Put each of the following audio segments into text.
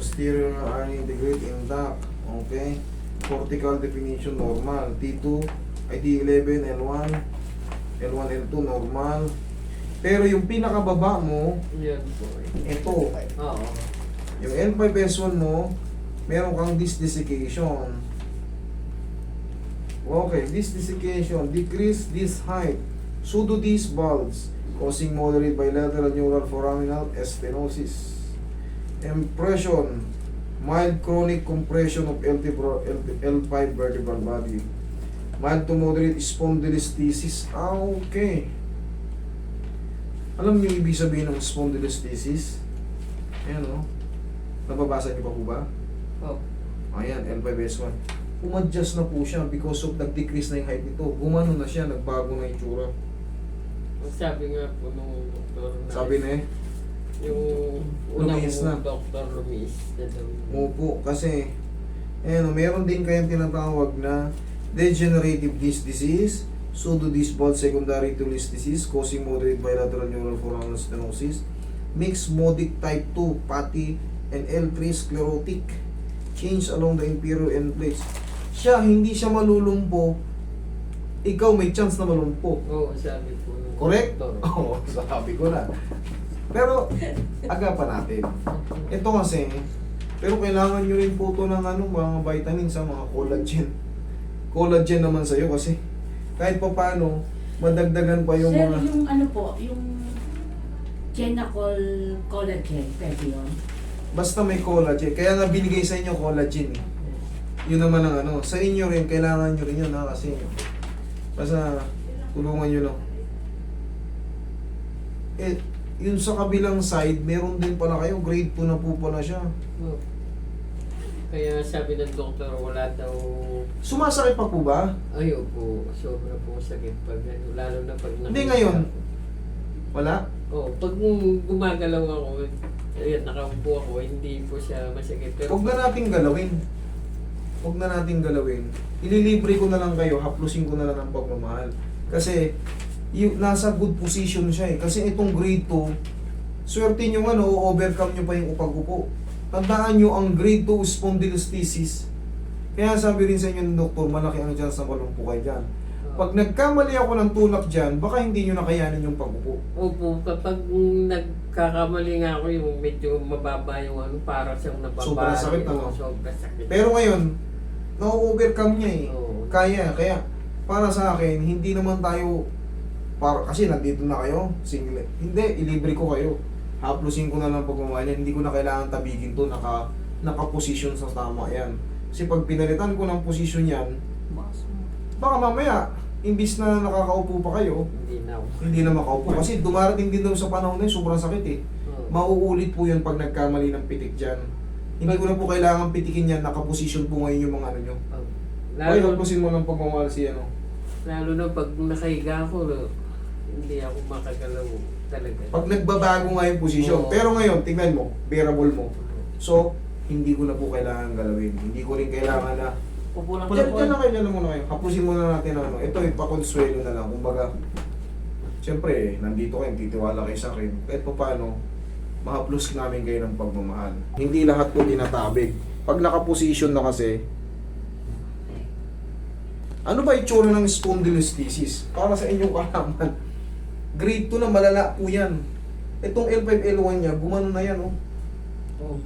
Posterior eye integrate intact. Okay. Cortical definition normal. T2, ay T11, L1, L1, L2 normal. Pero yung pinakababa mo, Yan po. ito. Oo. Yung L5S1 mo, meron kang disc desiccation. Okay, disc desiccation, decrease disc height, pseudo-disc bulge, causing moderate bilateral neural foraminal stenosis. Impression, mild chronic compression of L5 vertebral body. Mild to moderate spondylolisthesis. Okay. Alam niyo yung ibig sabihin ng spondylolisthesis? Ayan o. Nababasa niyo pa po ba? Oh. Ayan, L5S1. Umadjust na po siya because of nag-decrease na yung height nito. Gumano na siya, nagbago na yung tsura. Sabi nga po nung doktor na... Sabi na eh, Yung unang Lumis na. doktor Lumis. Opo, kasi ayan, meron din kayong tinatawag na degenerative disc disease, pseudo-disc bulge secondary to disc disease causing moderate bilateral neural foraminal stenosis, mixed modic type 2 pathy and L3 sclerotic, change along the inferior end plates. Siya, hindi siya malulumpo, ikaw may chance na malumpo. Oo, sabi po nung Correct? doktor. Oo, sabi ko na. Pero, agapan natin. Ito kasi, pero kailangan nyo rin po ito ng mga vitamins, mga collagen. Collagen naman sa'yo kasi kahit pa paano, madagdagan pa yung Sir, mga... yung ano po, yung Genacol collagen, pwede yun? Basta may collagen. Kaya nga binigay sa inyo collagen eh. Yun naman ang ano. Sa inyo rin, kailangan nyo rin yun ha, kasi basta tulungan nyo lang. Eh, yun sa kabilang side, meron din pala kayo, grade 2 na po pala siya. Oo. Kaya sabi ng doktor, wala daw... Sumasakit pa po ba? Ayaw po, sobra po sakit pag ano, lalo na pag Hindi ngayon. Wala? Oo, pag gumagalaw ako, ayan, nakaupo ako, hindi po siya masakit. Pero Huwag na nating galawin. Huwag na nating galawin. Ililibre ko na lang kayo, haplusin ko na lang ang pagmamahal. Kasi, yung, nasa good position siya eh. Kasi itong grade 2, swerte nyo nga, overcome nyo pa yung upag-upo. Tandaan nyo, ang grade 2 spondylolisthesis. Kaya sabi rin sa inyo ng doktor, malaki ang chance na malumpo kayo dyan. Pag nagkamali ako ng tulak dyan, baka hindi nyo nakayanin yung pag-upo. opo, kapag nagkakamali nga ako, yung medyo mababa yung ano, parang siyang nababa. Sobrang sakit, ano? Sobrang sakit. Pero ngayon, na-overcome niya eh. Oo. Kaya para sa akin, hindi naman tayo kasi nandito na kayo, single. Hindi, ilibre ko kayo. Haplusin ko na lang pagmamahal yan. Hindi ko na kailangan tabigin to, naka-position sa tama yan. Kasi pag pinalitan ko ng position yan, baka mamaya, imbis na nakakaupo pa kayo, Hindi na ako. hindi na makaupo. Kasi dumarating din daw sa panahon na yun, sobrang sakit eh. Oo. Mauulit po yan pag nagkamali ng pitik dyan. Hindi ko na po kailangan pitikin yan, nakaposisyon po ngayon yung mga ano nyo. Oo. Okay, Lalo, haplusin mo ng pagmamahal si ano. lalo na pag nakahiga ako, hindi ako makagalaw talaga. Pag nagbabago nga yung posisyon. Oo. Pero ngayon, tingnan mo, bearable mo. So, hindi ko na po kailangan galawin. Hindi ko rin kailangan na... Pupulang Diyan na kayo, diyan na muna kayo. Hapusin muna natin ang ano. Ito, ipakonsuelo na lang. Kumbaga, siyempre, nandito kayo, titiwala kayo sa akin. Kahit pa paano, mahaplos namin kayo ng pagmamahal. Hindi lahat po tinatabig. Pag nakaposition na kasi, ano ba itsura ng spondylolisthesis? Para sa inyong kaalaman, grade 2 na malala po yan. Itong L5, L1 niya, gumano na yan, oh. Oo.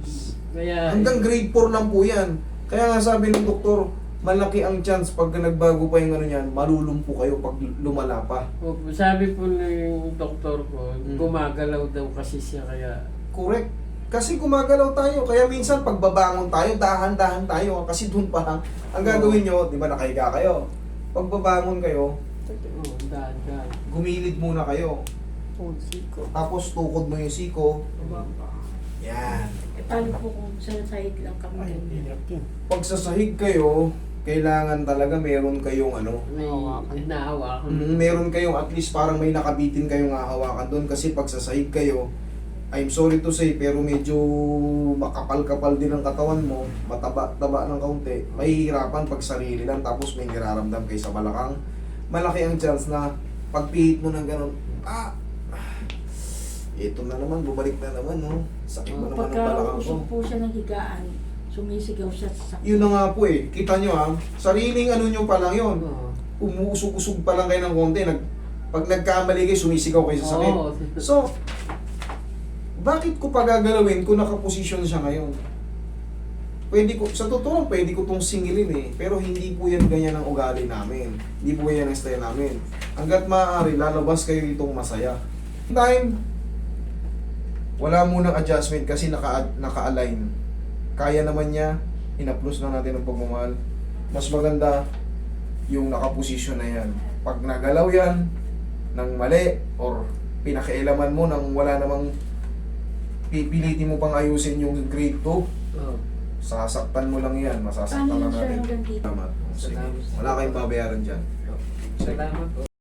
Kaya, Hanggang grade 4 lang po yan. Kaya nga sabi ng doktor, malaki ang chance pag nagbago pa yung ano yan, malulumpo kayo pag lumala pa. opo, sabi po ng doktor ko, Mm. gumagalaw daw kasi siya kaya... Correct. Kasi gumagalaw tayo. Kaya minsan pagbabangon tayo, dahan-dahan tayo. Kasi doon pa lang, ang gagawin nyo, di ba nakahiga kayo? Pagbabangon kayo, Oo, daan. gumilid muna kayo. Oo, siko. Tapos tukod mo yung siko. Yan. Eh, paano po kung sa side lang kami? Pag sa sahig kayo, kailangan talaga meron kayong ano, May naawa ko. meron kayong at least parang may nakabitin kayong hahawakan doon. Kasi pag sa sahig kayo, I'm sorry to say, pero medyo makapal-kapal din ang katawan mo, mataba-taba ng kaunti, mahihirapan pag sarili lang, tapos may nararamdam kayo sa balakang. Malaki ang chance na pagpihit mo ng ganun, ito na naman, bumalik na naman, no? Sakit mo naman ng Pagka balakang ko. usok po siya ng higaan, sumisigaw siya sa sakit. Yun na nga po eh. Kita nyo ha, sariling ano nyo pa lang yun. Oo. Umuusog-usog pa lang kayo ng konti. Pag nagkamali kayo, sumisigaw kayo sa sakit. Oo. So, bakit ko pa gagalawin kung nakaposisyon siya ngayon? Pwede ko, sa totoo, pwede ko tong singilin eh. Pero hindi po yan ganyan ang ugali namin. Hindi po yan ang style namin. Hanggat maaari, lalabas kayo ditong masaya. Time, wala munang adjustment kasi naka-align. Kaya naman niya, in-applause na natin ang pagmamahal. Mas maganda yung nakaposisyon na yan. Pag nagalaw yan ng mali or pinakialaman mo nang wala namang pipilitin mo pang ayusin yung grade 2, Oo. sasaktan mo lang yan, masasaktan Paano lang yun, sir, natin. hanggang dito? Salamat. Sige. Salamat. Wala kayong babayaran dyan. Salamat po.